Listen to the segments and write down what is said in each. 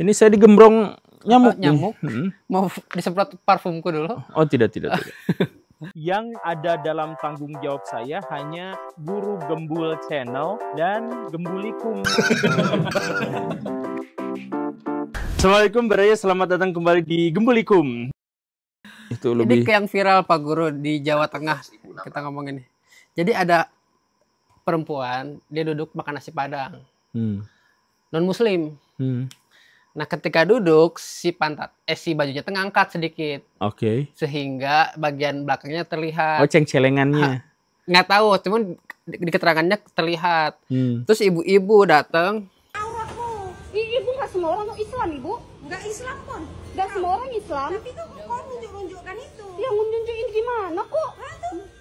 Ini saya digembrong nyamuk. Nyamuk? Mau disemprot parfumku dulu? Oh tidak. Yang ada dalam tanggung jawab saya hanya Guru Gembul Channel dan Gembulikum. Assalamualaikum Baraya, selamat datang kembali di Gembulikum. Itu lebih. Ini yang viral Pak Guru di Jawa Tengah kita ngomongin. Jadi ada perempuan, dia duduk makan nasi Padang. Non Muslim. Nah, ketika duduk si bajunya ngangkat sedikit. Oke. Sehingga bagian belakangnya terlihat. Oh, ceng-celengannya. Nggak tahu, cuman di keterangannya terlihat. Terus ibu-ibu datang. Auratmu. Ibu nggak semua orang Islam, Ibu. Nggak Islam pun. Nggak semua orang Islam. Tapi itu kok nunjuk-nunjukkan itu. Yang nunjukin gimana kok?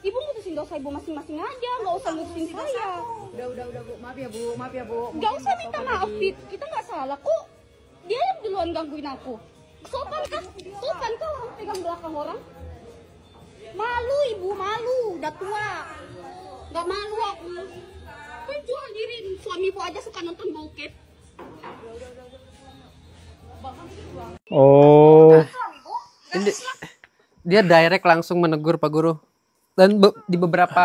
Ibu ngutusin dosa ibu masing-masing aja, nggak usah ngutusin saya. Udah Bu. Maaf ya Bu. Nggak usah minta maaf, Fit. Kita nggak salah kok. Dia yang duluan gangguin aku. Sopan kah orang pegang belakang orang? Malu Ibu, malu. Udah tua. Nggak malu aku. Kan jual diri. Suami ibu aja suka nonton bokep. Oh. Dia direct langsung menegur Pak Guru. Dan di beberapa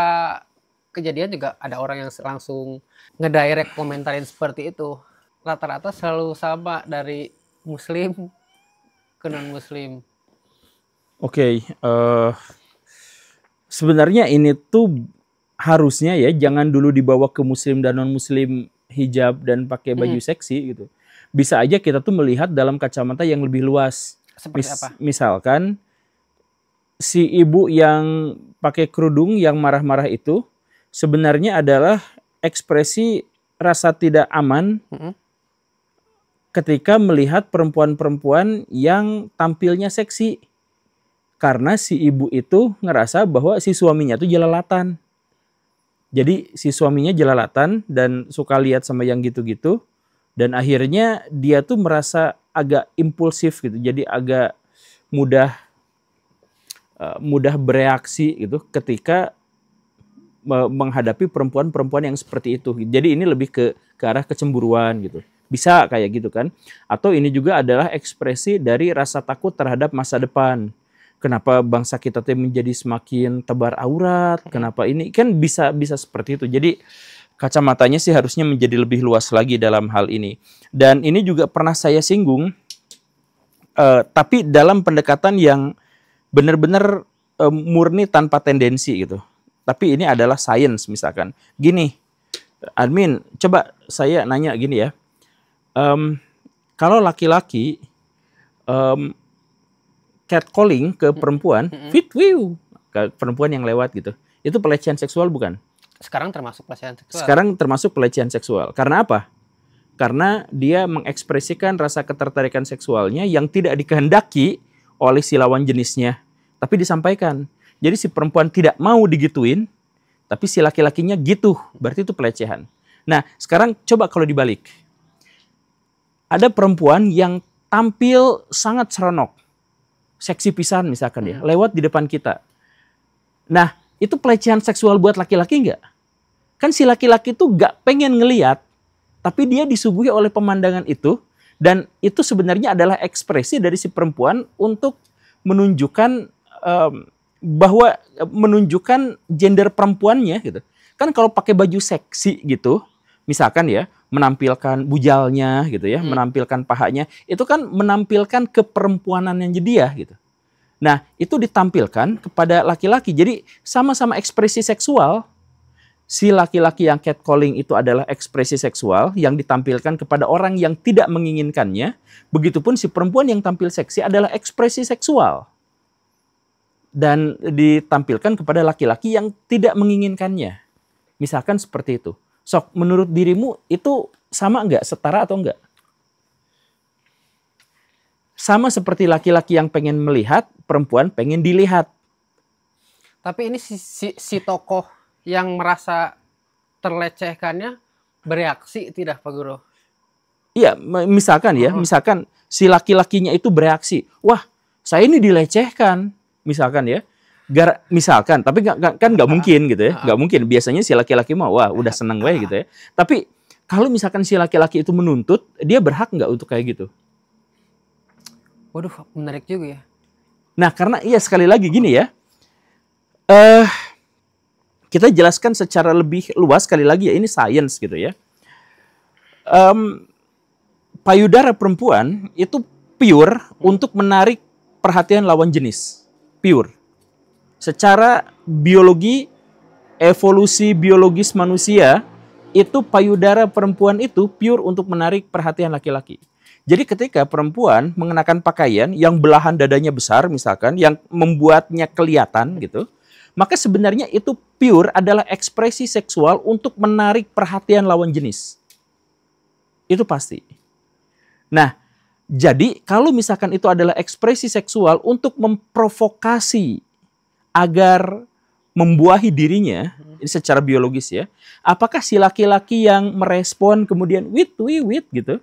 kejadian juga ada orang yang langsung ngedirect komentarin seperti itu. Rata-rata selalu sama dari Muslim ke non-Muslim. Oke, sebenarnya ini tuh harusnya ya jangan dulu dibawa ke Muslim dan non-Muslim hijab dan pakai baju seksi gitu. Bisa aja kita tuh melihat dalam kacamata yang lebih luas. Seperti apa? Misalkan si ibu yang pakai kerudung yang marah-marah itu sebenarnya adalah ekspresi rasa tidak aman ketika melihat perempuan-perempuan yang tampilnya seksi. Karena si ibu itu ngerasa bahwa si suaminya tuh jelalatan. Jadi si suaminya jelalatan dan suka lihat sama yang gitu-gitu. Dan akhirnya dia tuh merasa agak impulsif gitu. Jadi agak mudah bereaksi gitu ketika menghadapi perempuan-perempuan yang seperti itu. Jadi ini lebih ke arah kecemburuan gitu. Bisa kayak gitu kan. Atau ini juga adalah ekspresi dari rasa takut terhadap masa depan. Kenapa bangsa kita tuh menjadi semakin tebar aurat? Kenapa ini? Kan bisa seperti itu. Jadi kacamatanya sih harusnya menjadi lebih luas lagi dalam hal ini. Dan ini juga pernah saya singgung. Tapi dalam pendekatan yang benar-benar murni tanpa tendensi gitu. Tapi ini adalah sains misalkan. Gini, admin, coba saya nanya gini ya. Kalau laki-laki catcalling ke perempuan, ke perempuan yang lewat gitu, itu pelecehan seksual bukan? Sekarang termasuk pelecehan seksual. Sekarang termasuk pelecehan seksual. Karena apa? Karena dia mengekspresikan rasa ketertarikan seksualnya yang tidak dikehendaki oleh si lawan jenisnya, tapi disampaikan. Jadi si perempuan tidak mau digituin, tapi si laki-lakinya gitu, berarti itu pelecehan. Nah, sekarang coba kalau dibalik. Ada perempuan yang tampil sangat seronok, seksi pisan misalkan ya, lewat di depan kita. Nah, itu pelecehan seksual buat laki-laki nggak? Kan si laki-laki itu nggak pengen ngeliat, tapi dia disuguhi oleh pemandangan itu, dan itu sebenarnya adalah ekspresi dari si perempuan untuk menunjukkan bahwa menunjukkan gender perempuannya gitu. Kan kalau pakai baju seksi gitu, misalkan ya, menampilkan bujalnya gitu ya, menampilkan pahanya, itu kan menampilkan keperempuanannya dia gitu. Nah, itu ditampilkan kepada laki-laki. Jadi sama-sama ekspresi seksual. Si laki-laki yang catcalling itu adalah ekspresi seksual yang ditampilkan kepada orang yang tidak menginginkannya. Begitupun si perempuan yang tampil seksi adalah ekspresi seksual. Dan ditampilkan kepada laki-laki yang tidak menginginkannya. Misalkan seperti itu. Sok, menurut dirimu itu sama nggak? Setara atau enggak? Sama seperti laki-laki yang pengen melihat, perempuan pengen dilihat. Tapi ini si tokoh yang merasa terlecehkannya bereaksi tidak Pak Guru? Iya, misalkan ya, misalkan si laki-lakinya itu bereaksi. Wah, saya ini dilecehkan. Misalkan ya. Misalkan, tapi kan nggak mungkin gitu ya, nggak mungkin. Biasanya si laki-laki mah wah udah seneng banget gitu ya. Tapi kalau misalkan si laki-laki itu menuntut, dia berhak nggak untuk kayak gitu? Waduh, menarik juga ya. Nah, karena iya sekali lagi gini ya. Kita jelaskan secara lebih luas sekali lagi ya, ini sains gitu ya. Payudara perempuan itu pure untuk menarik perhatian lawan jenis. Pure. Secara biologi, evolusi biologis manusia, itu payudara perempuan itu pure untuk menarik perhatian laki-laki. Jadi ketika perempuan mengenakan pakaian yang belahan dadanya besar misalkan, yang membuatnya kelihatan gitu, maka sebenarnya itu pure adalah ekspresi seksual untuk menarik perhatian lawan jenis. Itu pasti. Nah, jadi kalau misalkan itu adalah ekspresi seksual untuk memprovokasi agar membuahi dirinya, ini secara biologis ya, apakah si laki-laki yang merespon kemudian wit gitu,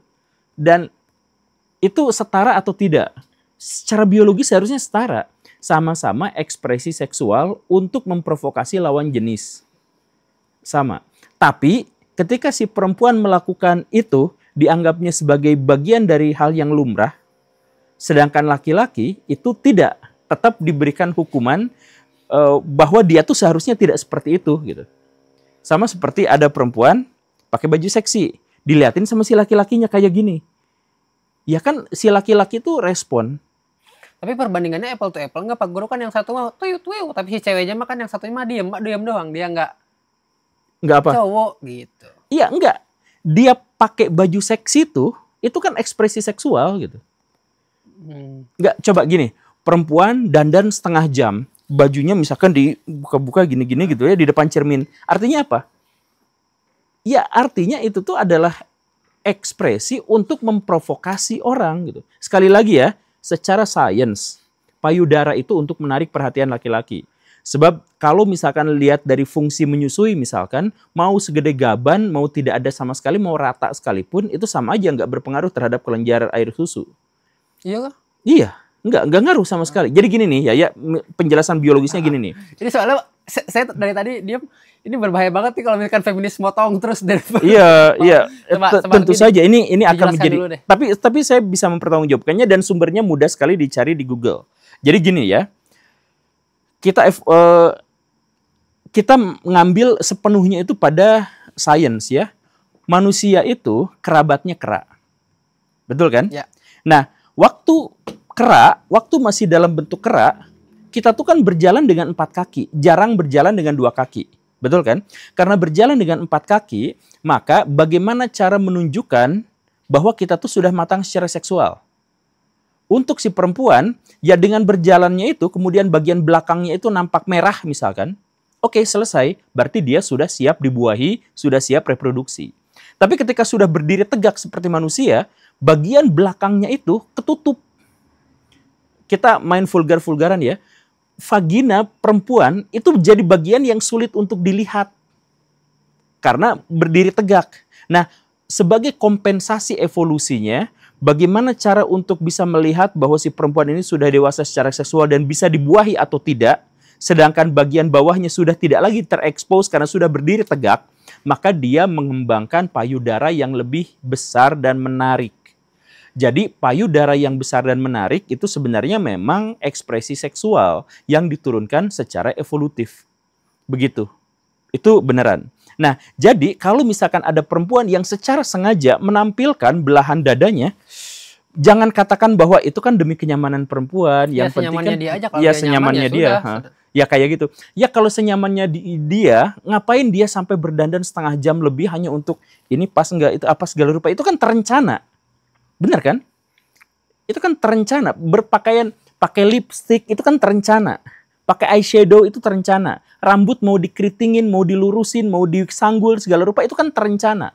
dan itu setara atau tidak? Secara biologis seharusnya setara. Sama-sama ekspresi seksual untuk memprovokasi lawan jenis. Sama. Tapi ketika si perempuan melakukan itu, dianggapnya sebagai bagian dari hal yang lumrah, sedangkan laki-laki itu tidak, tetap diberikan hukuman bahwa dia tuh seharusnya tidak seperti itu gitu. Sama seperti ada perempuan pakai baju seksi, diliatin sama si laki-lakinya kayak gini. Ya kan si laki-laki itu respon. Tapi perbandingannya apple to apple nggak Pak Guru, kan yang satu mah tuyut, tapi si ceweknya mah kan yang satunya mah diam doang, dia nggak apa? Cowok gitu. Iya, enggak. Dia pakai baju seksi itu kan ekspresi seksual gitu. Enggak, coba gini, perempuan dandan setengah jam, bajunya misalkan dibuka-buka gini-gini gitu ya di depan cermin. Artinya apa? Ya artinya itu tuh adalah ekspresi untuk memprovokasi orang gitu. Sekali lagi ya, secara sains, payudara itu untuk menarik perhatian laki-laki. Sebab kalau misalkan lihat dari fungsi menyusui misalkan, mau segede gaban, mau tidak ada sama sekali, mau rata sekalipun, itu sama aja nggak berpengaruh terhadap kelenjar air susu. Iya kah? Iya, nggak ngaruh sama sekali. Jadi gini nih, ya penjelasan biologisnya gini nih. Jadi soalnya saya dari tadi diam, ini berbahaya banget nih kalau misalkan feminis motong terus dari. Iya. Tentu saja ini akan menjadi. dulu deh. Tapi saya bisa mempertanggungjawabkannya dan sumbernya mudah sekali dicari di Google. Jadi gini ya, kita ngambil sepenuhnya itu pada sains ya. Manusia itu kerabatnya kera, betul kan? Ya. Nah, waktu masih dalam bentuk kera, kita tuh kan berjalan dengan 4 kaki, jarang berjalan dengan 2 kaki. Betul kan? Karena berjalan dengan 4 kaki, maka bagaimana cara menunjukkan bahwa kita tuh sudah matang secara seksual? Untuk si perempuan, ya dengan berjalannya itu, kemudian bagian belakangnya itu nampak merah misalkan, oke, selesai, berarti dia sudah siap dibuahi, sudah siap reproduksi. Tapi ketika sudah berdiri tegak seperti manusia, bagian belakangnya itu ketutup. Kita main vulgar-vulgaran ya. Vagina perempuan itu jadi bagian yang sulit untuk dilihat karena berdiri tegak. Nah, sebagai kompensasi evolusinya, bagaimana cara untuk bisa melihat bahwa si perempuan ini sudah dewasa secara seksual dan bisa dibuahi atau tidak, sedangkan bagian bawahnya sudah tidak lagi terekspos karena sudah berdiri tegak, maka dia mengembangkan payudara yang lebih besar dan menarik. Jadi payudara yang besar dan menarik itu sebenarnya memang ekspresi seksual yang diturunkan secara evolutif. Begitu. Itu beneran. Nah, jadi kalau misalkan ada perempuan yang secara sengaja menampilkan belahan dadanya, jangan katakan bahwa itu kan demi kenyamanan perempuan. Yang penting kan dia aja, kalau ya dia senyamannya nyaman, dia. sudah. Ya kayak gitu. Ya kalau senyamannya dia, ngapain dia sampai berdandan setengah jam lebih hanya untuk ini pas nggak, itu apa segala rupa. Itu kan terencana. Benar kan? Itu kan terencana. Berpakaian, pakai lipstick itu kan terencana. Pakai eyeshadow itu terencana. Rambut mau dikeritingin, mau dilurusin, mau disanggul segala rupa itu kan terencana.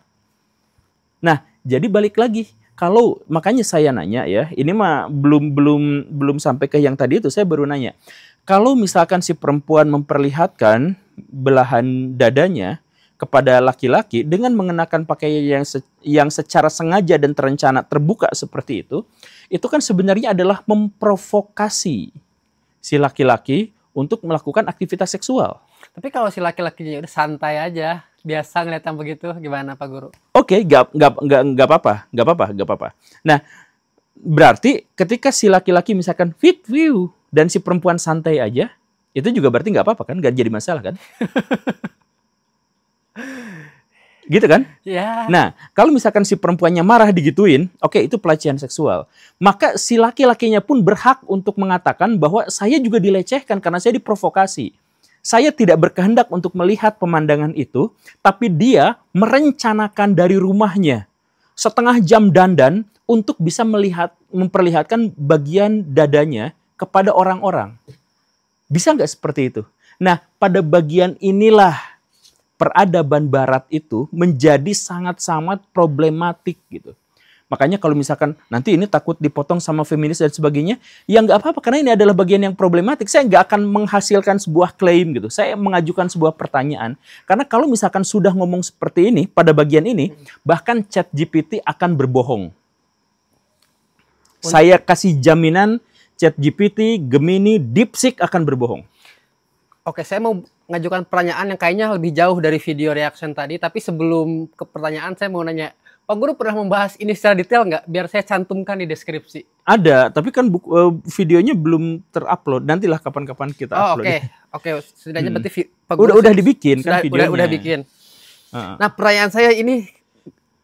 Nah, jadi balik lagi. Kalau makanya saya nanya ya, ini mah belum sampai ke yang tadi itu, saya baru nanya. Kalau misalkan si perempuan memperlihatkan belahan dadanya kepada laki-laki dengan mengenakan pakaian yang secara sengaja dan terencana terbuka seperti itu kan sebenarnya adalah memprovokasi si laki-laki untuk melakukan aktivitas seksual. Tapi kalau si laki-lakinya udah santai aja, biasa ngeliat yang begitu, gimana Pak Guru? Oke, nggak apa-apa. Nah, berarti ketika si laki-laki misalkan fit view dan si perempuan santai aja, itu juga berarti nggak apa-apa kan? Nggak jadi masalah kan? Gitu kan? Ya. Nah, kalau misalkan si perempuannya marah digituin, oke, itu pelecehan seksual. Maka si laki-lakinya pun berhak untuk mengatakan bahwa saya juga dilecehkan karena saya diprovokasi. Saya tidak berkehendak untuk melihat pemandangan itu, tapi dia merencanakan dari rumahnya setengah jam dandan untuk bisa memperlihatkan bagian dadanya kepada orang-orang. Bisa nggak seperti itu? Nah, pada bagian inilah peradaban barat itu menjadi sangat-sangat problematik gitu. Makanya kalau misalkan nanti ini takut dipotong sama feminis dan sebagainya, ya nggak apa-apa karena ini adalah bagian yang problematik. Saya nggak akan menghasilkan sebuah klaim gitu. Saya mengajukan sebuah pertanyaan. Karena kalau misalkan sudah ngomong seperti ini pada bagian ini, bahkan ChatGPT akan berbohong. Saya kasih jaminan ChatGPT, Gemini, DeepSeek akan berbohong. Oke, saya mau mengajukan pertanyaan yang kayaknya lebih jauh dari video reaction tadi. Tapi sebelum ke pertanyaan, saya mau nanya, Pak Guru pernah membahas ini secara detail nggak? Biar saya cantumkan di deskripsi. Ada, tapi kan videonya belum terupload. Nantilah kapan-kapan kita upload. Oke, setidaknya berarti Pak Guru udah dibikin kan videonya. Udah bikin. Nah, pertanyaan saya ini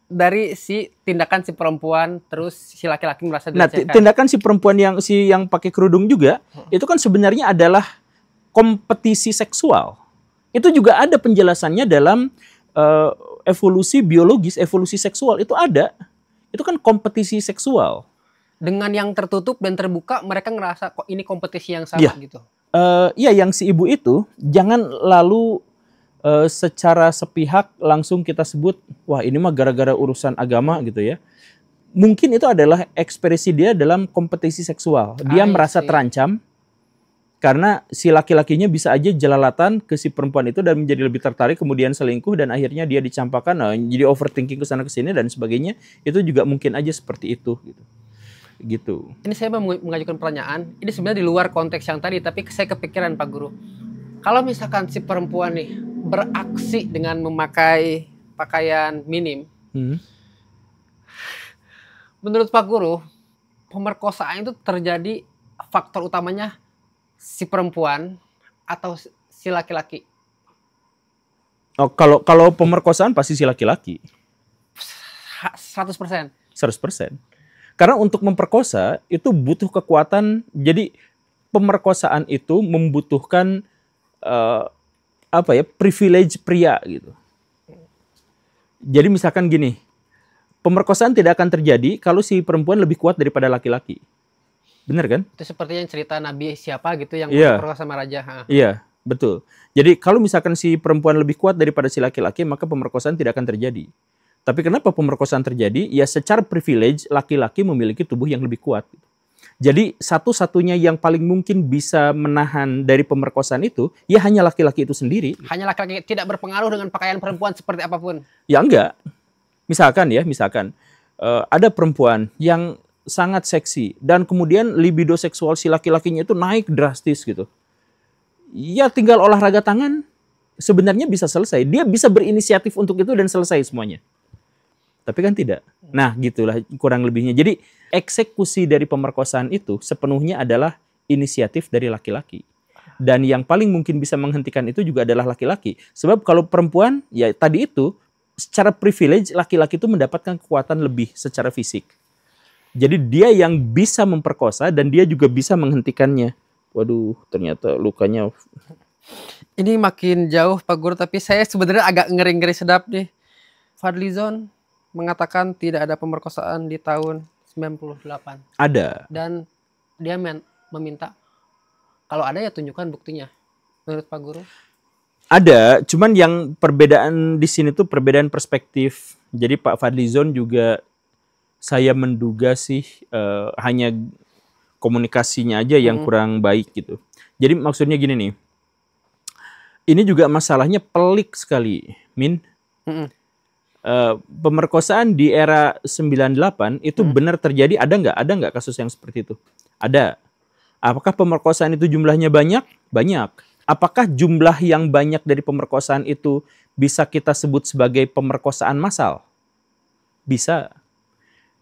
dari si tindakan si perempuan, terus si laki-laki merasa dilecehkan. Nah, tindakan si perempuan yang pakai kerudung juga, itu kan sebenarnya adalah kompetisi seksual. Itu juga ada penjelasannya dalam evolusi biologis, evolusi seksual itu ada. Itu kan kompetisi seksual. Dengan yang tertutup dan terbuka, mereka ngerasa kok ini kompetisi yang sama gitu. Iya, yang si ibu itu jangan lalu secara sepihak langsung kita sebut, wah ini mah gara-gara urusan agama gitu ya. Mungkin itu adalah ekspresi dia dalam kompetisi seksual. Dia merasa terancam karena si laki-lakinya bisa aja jelalatan ke si perempuan itu dan menjadi lebih tertarik, kemudian selingkuh dan akhirnya dia dicampakkan, jadi overthinking ke sana ke sini dan sebagainya. Itu juga mungkin aja seperti itu gitu. Ini saya mau mengajukan pertanyaan. Ini sebenarnya di luar konteks yang tadi, tapi saya kepikiran Pak Guru. Kalau misalkan si perempuan nih beraksi dengan memakai pakaian minim, menurut Pak Guru, pemerkosaan itu terjadi faktor utamanya si perempuan atau si laki-laki? Oh, kalau pemerkosaan pasti si laki-laki. 100%. 100%. Karena untuk memperkosa itu butuh kekuatan. Jadi pemerkosaan itu membutuhkan privilege pria gitu. Jadi misalkan gini, pemerkosaan tidak akan terjadi kalau si perempuan lebih kuat daripada laki-laki. Bener kan? Itu seperti yang cerita Nabi siapa gitu yang memperkosa sama raja. Iya, betul. Jadi kalau misalkan si perempuan lebih kuat daripada si laki-laki, maka pemerkosaan tidak akan terjadi. Tapi kenapa pemerkosaan terjadi? Ya secara privilege laki-laki memiliki tubuh yang lebih kuat. Jadi satu-satunya yang paling mungkin bisa menahan dari pemerkosaan itu, ya hanya laki-laki itu sendiri. Hanya laki-laki, tidak berpengaruh dengan pakaian perempuan seperti apapun? Ya enggak. Misalkan ada perempuan yang sangat seksi dan kemudian libido seksual si laki-lakinya itu naik drastis gitu. Ya tinggal olahraga tangan, sebenarnya bisa selesai. Dia bisa berinisiatif untuk itu dan selesai semuanya. Tapi kan tidak. Nah, gitulah kurang lebihnya. Jadi eksekusi dari pemerkosaan itu sepenuhnya adalah inisiatif dari laki-laki. Dan yang paling mungkin bisa menghentikan itu juga adalah laki-laki. Sebab kalau perempuan, ya tadi itu, secara privilege laki-laki itu mendapatkan kekuatan lebih secara fisik. Jadi dia yang bisa memperkosa dan dia juga bisa menghentikannya. Waduh, ternyata lukanya. Ini makin jauh Pak Guru, tapi saya sebenarnya agak ngeri-ngeri sedap nih. Fadlizon mengatakan tidak ada pemerkosaan di tahun 98. Ada. Dan dia meminta kalau ada ya tunjukkan buktinya. Menurut Pak Guru? Ada, cuman yang perbedaan di sini tuh perbedaan perspektif. Jadi Pak Fadlizon juga saya menduga sih hanya komunikasinya aja yang kurang baik gitu. Jadi maksudnya gini nih. Ini juga masalahnya pelik sekali, Min. Pemerkosaan di era 98 itu benar terjadi, ada nggak kasus yang seperti itu? Ada. Apakah pemerkosaan itu jumlahnya banyak? Banyak. Apakah jumlah yang banyak dari pemerkosaan itu bisa kita sebut sebagai pemerkosaan massal? Bisa.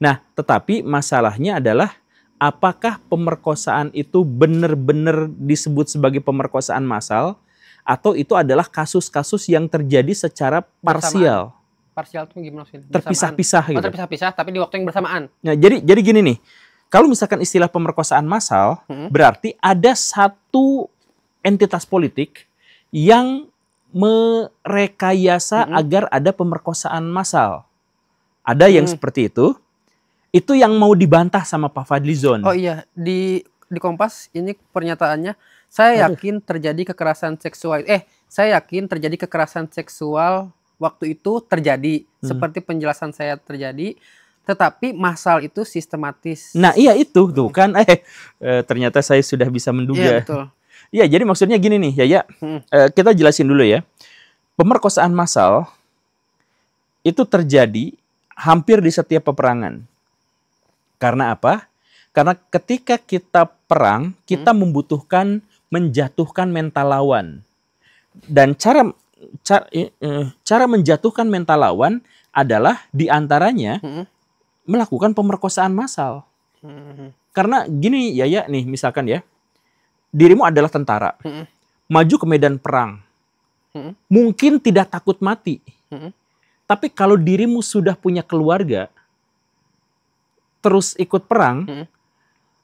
Nah, tetapi masalahnya adalah apakah pemerkosaan itu benar-benar disebut sebagai pemerkosaan massal atau itu adalah kasus-kasus yang terjadi secara parsial. Parsial itu gimana sih? Terpisah-pisah gitu. Terpisah-pisah tapi di waktu yang bersamaan. Nah, jadi gini nih. Kalau misalkan istilah pemerkosaan massal, berarti ada satu entitas politik yang merekayasa agar ada pemerkosaan massal. Ada yang seperti itu. Itu yang mau dibantah sama Pak Fadlizon. Oh iya, di Kompas ini pernyataannya, saya yakin terjadi kekerasan seksual. Saya yakin terjadi kekerasan seksual waktu itu terjadi seperti penjelasan saya terjadi, tetapi massal itu sistematis. Nah, iya itu tuh kan. Ternyata saya sudah bisa menduga. Iya, betul. Iya, jadi maksudnya gini nih, ya. Kita jelasin dulu ya. Pemerkosaan massal itu terjadi hampir di setiap peperangan. Karena apa? Karena ketika kita perang, kita membutuhkan menjatuhkan mental lawan. Dan cara menjatuhkan mental lawan adalah diantaranya melakukan pemerkosaan massal. Karena gini ya nih, misalkan ya, dirimu adalah tentara, maju ke medan perang, mungkin tidak takut mati, tapi kalau dirimu sudah punya keluarga, terus ikut perang,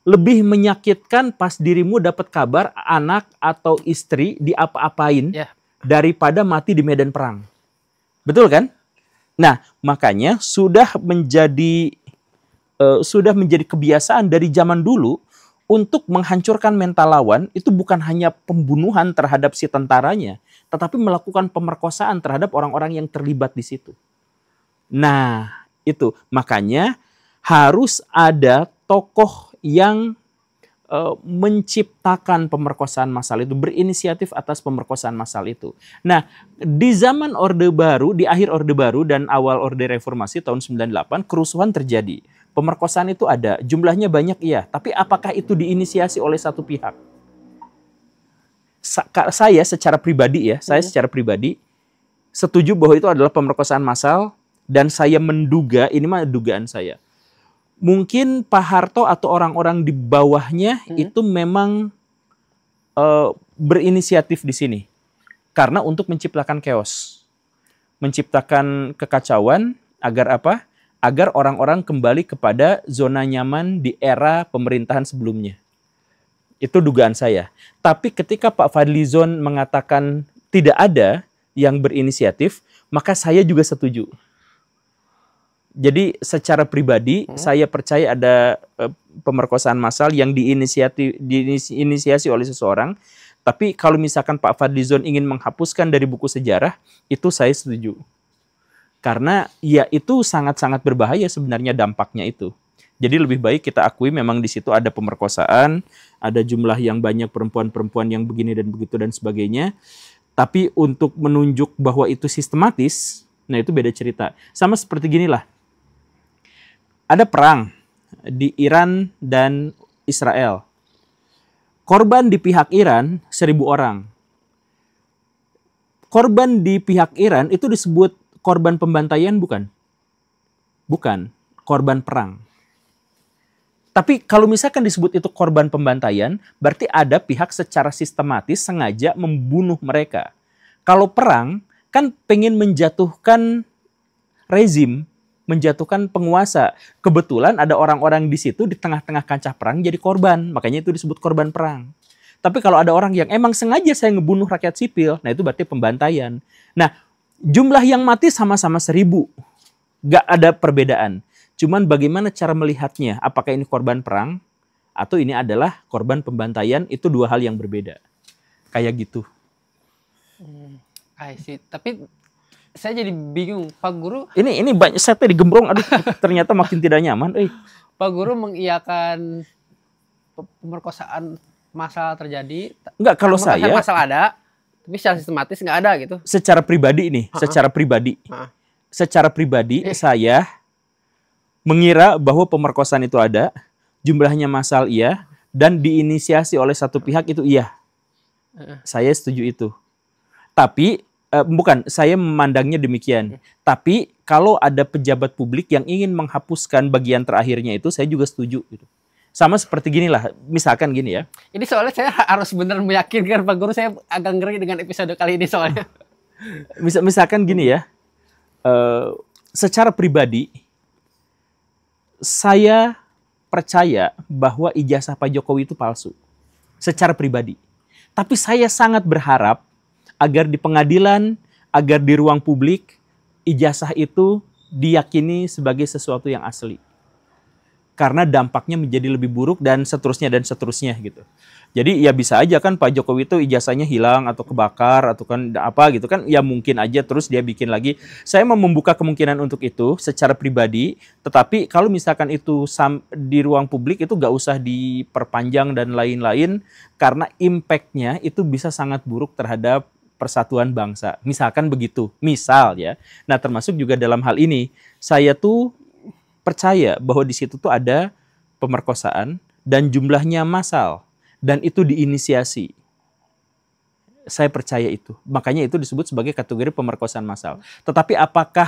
lebih menyakitkan pas dirimu dapat kabar anak atau istri diapa-apain daripada mati di medan perang. Betul kan? Nah, makanya sudah menjadi kebiasaan dari zaman dulu untuk menghancurkan mental lawan itu bukan hanya pembunuhan terhadap si tentaranya, tetapi melakukan pemerkosaan terhadap orang-orang yang terlibat di situ. Nah, itu makanya harus ada tokoh yang menciptakan pemerkosaan massal itu, berinisiatif atas pemerkosaan massal itu. Nah, di zaman Orde Baru, di akhir Orde Baru dan awal Orde Reformasi tahun 98, kerusuhan terjadi. Pemerkosaan itu ada, jumlahnya banyak iya, tapi apakah itu diinisiasi oleh satu pihak? Saya secara pribadi setuju bahwa itu adalah pemerkosaan massal dan saya menduga, ini mah dugaan saya, mungkin Pak Harto atau orang-orang di bawahnya itu memang berinisiatif di sini. Karena untuk menciptakan chaos. Menciptakan kekacauan agar apa? Agar orang-orang kembali kepada zona nyaman di era pemerintahan sebelumnya. Itu dugaan saya. Tapi ketika Pak Fadlizon mengatakan tidak ada yang berinisiatif, maka saya juga setuju. Jadi secara pribadi saya percaya ada pemerkosaan massal yang diinisiasi oleh seseorang. Tapi kalau misalkan Pak Fadlizon ingin menghapuskan dari buku sejarah, itu saya setuju. Karena ya itu sangat-sangat berbahaya sebenarnya dampaknya itu. Jadi lebih baik kita akui memang di situ ada pemerkosaan, ada jumlah yang banyak perempuan-perempuan yang begini dan begitu dan sebagainya. Tapi untuk menunjuk bahwa itu sistematis, nah itu beda cerita. Sama seperti ginilah. Ada perang di Iran dan Israel. Korban di pihak Iran 1.000 orang. Korban di pihak Iran itu disebut korban pembantaian bukan? Bukan, korban perang. Tapi kalau misalkan disebut itu korban pembantaian, berarti ada pihak secara sistematis sengaja membunuh mereka. Kalau perang, kan pengen menjatuhkan rezim, menjatuhkan penguasa. Kebetulan ada orang-orang di situ di tengah-tengah kancah perang jadi korban. Makanya itu disebut korban perang. Tapi kalau ada orang yang emang sengaja saya ngebunuh rakyat sipil, nah itu berarti pembantaian. Nah, jumlah yang mati sama-sama 1.000. Gak ada perbedaan. Cuman bagaimana cara melihatnya? Apakah ini korban perang atau ini adalah korban pembantaian? Itu dua hal yang berbeda. Kayak gitu. I see. Tapi saya jadi bingung, Pak Guru. Ini banyak saya digembrong, aduh ternyata makin tidak nyaman. Pak Guru mengiyakan pemerkosaan massal terjadi. Enggak, kalau saya massal ada, tapi secara sistematis nggak ada gitu. Secara pribadi nih, secara pribadi saya mengira bahwa pemerkosaan itu ada, jumlahnya massal iya, dan diinisiasi oleh satu pihak itu iya. Saya setuju itu. Tapi bukan, saya memandangnya demikian. Tapi kalau ada pejabat publik yang ingin menghapuskan bagian terakhirnya itu, saya juga setuju gitu. Sama seperti gini lah, misalkan gini ya. Ini soalnya saya harus benar meyakinkan Pak Guru, saya agak ngeri dengan episode kali ini soalnya. Misalkan gini ya, secara pribadi, saya percaya bahwa ijazah Pak Jokowi itu palsu. Secara pribadi. Tapi saya sangat berharap agar di pengadilan, agar di ruang publik, ijazah itu diyakini sebagai sesuatu yang asli. Karena dampaknya menjadi lebih buruk dan seterusnya gitu. Jadi ya bisa aja kan Pak Jokowi itu ijazahnya hilang atau kebakar atau kan apa gitu kan, ya mungkin aja terus dia bikin lagi. Saya mau membuka kemungkinan untuk itu secara pribadi, tetapi kalau misalkan itu di ruang publik itu nggak usah diperpanjang dan lain-lain, karena impact-nya itu bisa sangat buruk terhadap persatuan bangsa. Misalkan begitu, misal ya. Nah termasuk juga dalam hal ini, saya tuh percaya bahwa di situ tuh ada pemerkosaan dan jumlahnya massal dan itu diinisiasi. Saya percaya itu. Makanya itu disebut sebagai kategori pemerkosaan massal. Tetapi apakah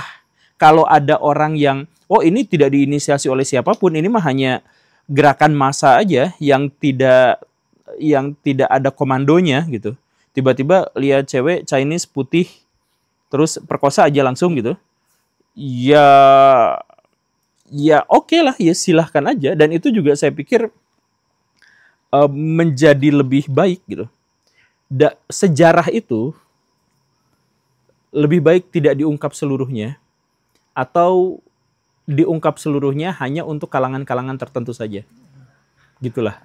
kalau ada orang yang ini tidak diinisiasi oleh siapapun, ini mah hanya gerakan massa aja yang tidak ada komandonya gitu. Tiba-tiba lihat cewek Chinese putih terus perkosa aja langsung gitu. Ya oke lah, ya silahkan aja. Dan itu juga saya pikir menjadi lebih baik gitu. Sejarah itu lebih baik tidak diungkap seluruhnya, atau diungkap seluruhnya hanya untuk kalangan-kalangan tertentu saja. Gitulah.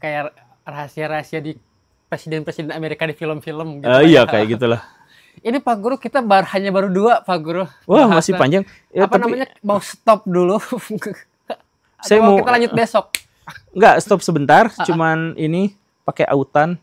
Kayak rahasia-rahasia di presiden-presiden Amerika di film-film. Gitu Iya kayak gitulah. Ini Pak Guru, kita hanya baru 2 Pak Guru. Wah masih panjang. Ya, mau stop dulu. Kita lanjut besok. Enggak, stop sebentar. Cuman ini pakai autan.